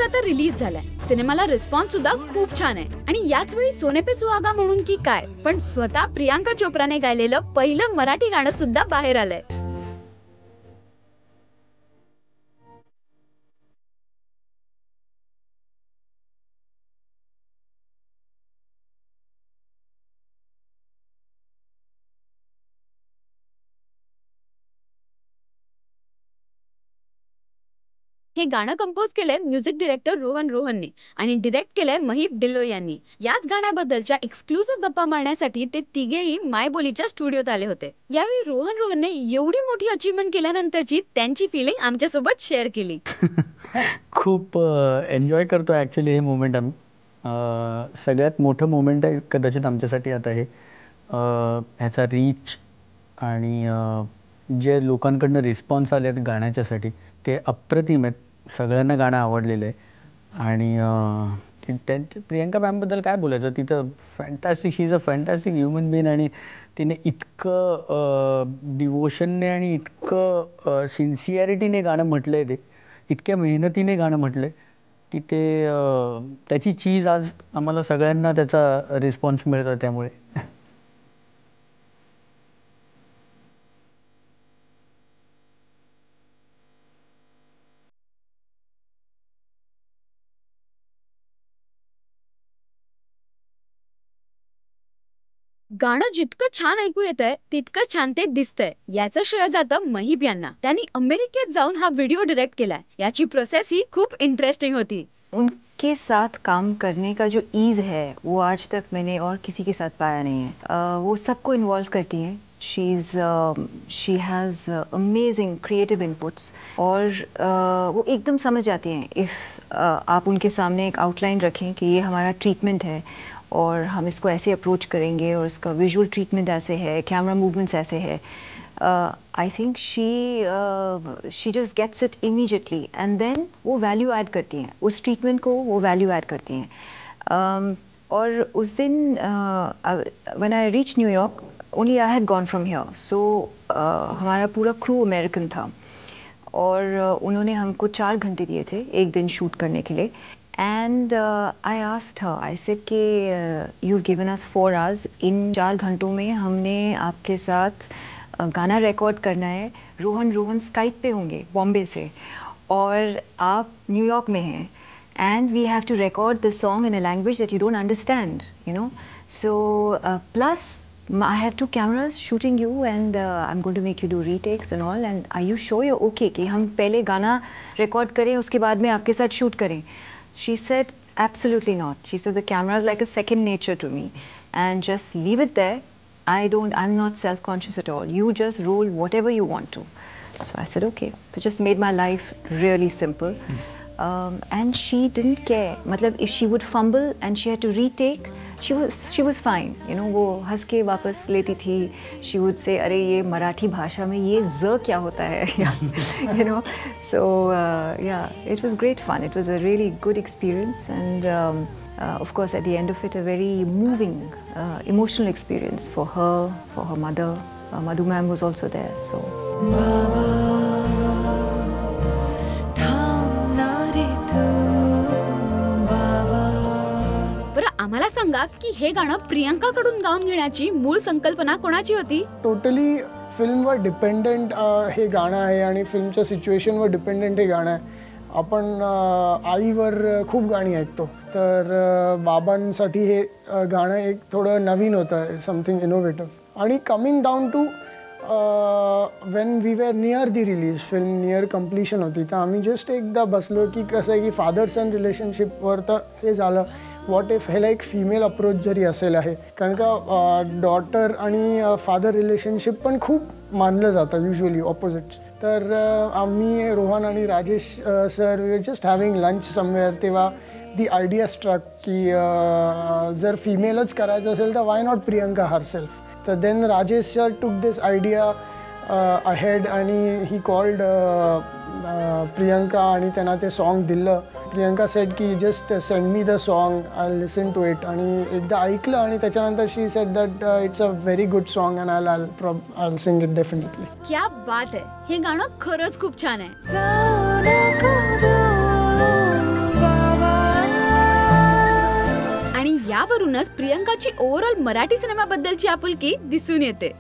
आता रिलीज झालाय. सिनेमाला रिस्पॉन्स सुद्धा खूप छान आहे आणि याच वेळी सोने पे सुहागा म्हणून की काय, पण स्वतः प्रियांका चोप्राने गायलेलं पहिलं मराठी गाणं सुद्धा बाहेर आलंय. हे गाणं कंपोज केलंय म्युझिक डायरेक्टर रोहन रोहनने आणि डिरेक्ट केलंय महीप डिल्लो यांनी. याच गाण्याबद्दलच्या एक्सक्लुसिव्ह गप्पा मारण्यासाठी ते तिघेही मायबोलीच्या स्टुडिओत आले होते. यावेळी रोहन रोहनने एवढी मोठी अचीवमेंट केल्यानंतरची त्यांची फिलिंग आमच्यासोबत शेअर केली. खूप एन्जॉय करतो ॲक्च्युली हे मोमेंट आम्ही. सगळ्यात मोठं मोमेंट आहे कदाचित आमच्यासाठी आता हे. ह्याचा रीच आणि जे लोकांकडनं रिस्पॉन्स आले आहेत गाण्याच्यासाठी ते अप्रतिम आहेत. सगळ्यांना गाणं आवडलेलं आहे आणि त्यांच्या प्रियंका मॅमबद्दल काय बोलायचं. तिथं fantastic, she is a fantastic human being आणि तिने इतकं डिवोशनने आणि इतकं सिन्सिअरिटीने गाणं म्हटलं आहे, ते इतक्या मेहनतीने गाणं म्हटलं आहे की ते त्याची चीज आज आम्हाला सगळ्यांना त्याचा रिस्पॉन्स मिळतो. त्यामुळे गाणं जितकं छान ऐकू येतंय तितकं छान ते दिसतंय. याचं श्रेय जातं महीप यांना. त्यांनी अमेरिकेत जाऊन हा व्हिडिओ डायरेक्ट केलाय. याची प्रोसेस ही खूप इंटरेस्टिंग होती. उनके साथ काम करने का जो ईज़ है वो आज तक मैंने और किसी के साथ पाया नहीं है. वो सबको इन्वॉल्व करती हैं. शी हैज़ अमेजिंग क्रिएटिव इनपुट्स और वो एकदम समझ जाती हैं. इफ़ आप उनके सामने एक आउटलाइन रखें कि ये हमारा ट्रीटमेंट है और हम इसको ऐसे अप्रोच करेंगे और इसका विजुअल ट्रीटमेंट ऐसे है, कैमरा मूवमेंट्स ऐसे है, I think she just gets it immediately and then वो वैल्यू ऐड करती हैं. उस ट्रीटमेंट को वो वैल्यू ऐड करती हैं. और उस दिन when I reach New York only I had gone from here, so हमारा पूरा क्रू अमेरिकन था और उन्होंने हमको 4 घंटे दिए थे एक दिन शूट करने के लिए. And I asked her, I said कि you've given us 4 hours. In 4 घंटों में हमने आपके साथ गाना रिकॉर्ड करना है. रोहन स्काइप पे होंगे बॉम्बे से और आप न्यूयॉर्क में हैं. And we have to record the song in a language that you don't understand, you know. So plus I have 2 cameras shooting you and I'm going to make you do retakes and all. And are you sure you're okay कि हम पहले गाना record करें उसके बाद में आपके साथ shoot करें? She said, absolutely not. She said, the camera is like a second nature to me and just leave it there. I'm not self-conscious at all. You just roll whatever you want to. So I said, okay. So just made my life really simple. And she didn't care. Matlab, if she would fumble and she had to retake, she was fine. You know, वो हंस के वापस लेती थी. She would say, अरे ये मराठी भाषा में ये ज़ क्या होता है? You know. So yeah, it was great fun. It was a really good experience and of course at the end of it a very moving, emotional experience for her, for her mother. Madhu ma'am was also there. So. आम्हाला सांगा की हे गाणं प्रियंका कडून गाऊन घेण्याची मूळ संकल्पना कोणाची होती? टोटली फिल्मवर डिपेंडेंट हे गाणं आहे आणि फिल्मच्या सिच्युएशनवर डिपेंडेंट हे गाणं आहे. आपण आईवर खूप गाणी ऐकतो तर बाबांसाठी हे गाणं एक थोडं नवीन होतं, समथिंग इनोव्हेटिव्ह. आणि coming down to when we were near the release, film near completion होती, तर आम्ही जस्ट एकदा बसलो की कसं आहे की फादर सन रिलेशनशिपवर तर हे झालं. व्हॉट इफ ह्याला एक फिमेल अप्रोच जरी असेल आहे, कारण का डॉटर आणि फादर रिलेशनशिप पण खूप मानलं जातं युजली ऑपोजिट्स. तर आम्ही रोहन आणि Rajesh sir we were just having lunch somewhere, तेव्हा दी आयडिया स्ट्रक की जर फिमेलच करायचं असेल तर वाय नॉट प्रियंका हरसेल्फ. तर देन राजेश सर टूक दिस आयडिया अहेड आणि ही कॉल्ड प्रियंका आणि त्यांना ते सॉन्ग दिलं. प्रियंका सेड की just send me the song, I listen to it. आणि एकदा ऐकलं आणि त्याच्यानंतर she said that it's a very good song and I sing it definitely. क्या बात आहे. हे गाणं खरंच खूप छान आहे. यावरूनच प्रियंकाची ओव्हरऑल मराठी सिनेमाबद्दलची आपुलकी दिसून येते.